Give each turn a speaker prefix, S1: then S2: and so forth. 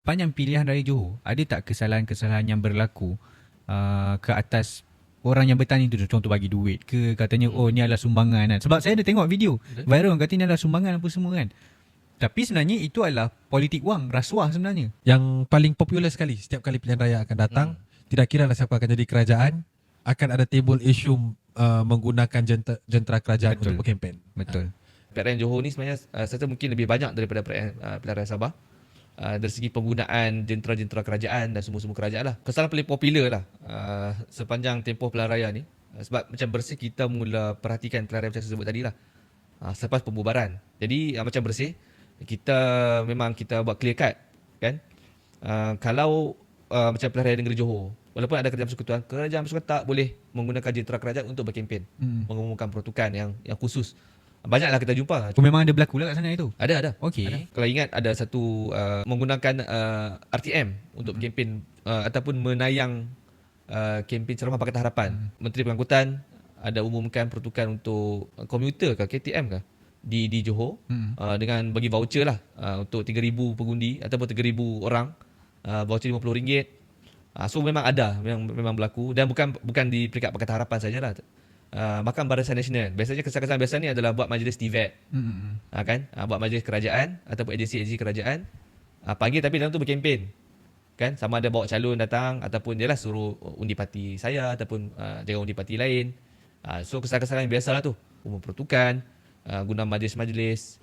S1: Panjang pilihan raya Johor, ada tak kesalahan-kesalahan yang berlaku ke atas orang yang bertanding tu, contoh bagi duit ke, katanya oh ni adalah sumbangan kan. Sebab saya ada tengok video viral kata ni adalah sumbangan apa semua kan. Tapi sebenarnya itu adalah politik wang, rasuah sebenarnya.
S2: Yang paling popular sekali setiap kali pilihan raya akan datang, tidak kira lah siapa akan jadi kerajaan, akan ada table issue menggunakan jentera kerajaan
S1: Betul.
S2: untuk berkempen.
S1: Betul.
S3: Pilihan Johor ni sebenarnya saya rasa mungkin lebih banyak daripada pilihan raya Sabah. Dari segi penggunaan jentera-jentera kerajaan dan semua-semua kerajaan lah. Kesalahan paling popular lah sepanjang tempoh pilihan raya ni. Sebab macam Bersih kita mula perhatikan pilihan raya macam saya sebut tadi lah. Selepas pembubaran. Jadi macam Bersih, memang kita buat clear cut kan. Kalau macam pilihan raya negeri Johor, walaupun ada kerajaan persekutuan tak boleh menggunakan jentera kerajaan untuk berkempen, mengumumkan peruntukan yang khusus. Banyaklah kita jumpa.
S1: Oh, memang ada berlaku lah kat sana itu?
S3: Ada.
S1: Okey.
S3: Ada. Kalau ingat ada satu menggunakan RTM untuk kempen ataupun menayang kempen ceramah Pakatan Harapan. Menteri Pengangkutan ada umumkan peruntukan untuk komuter ke KTM ke di Johor dengan bagi voucher lah untuk 3,000 pengundi ataupun 3,000 orang, voucher RM50. So memang ada, memang berlaku dan bukan di peringkat Pakatan Harapan sajalah. Bahkan Barisan Nasional. Biasanya kesalahan biasa ni adalah buat majlis TVET. Kan? Buat majlis kerajaan ataupun agensi kerajaan. Panggil tapi dalam tu berkempen. Kan? Sama ada bawa calon datang ataupun dia lah suruh undi parti saya ataupun jangan undi parti lain. So kesalahan-kesalahan biasalah tu. Umum peruntukan, guna majlis-majlis.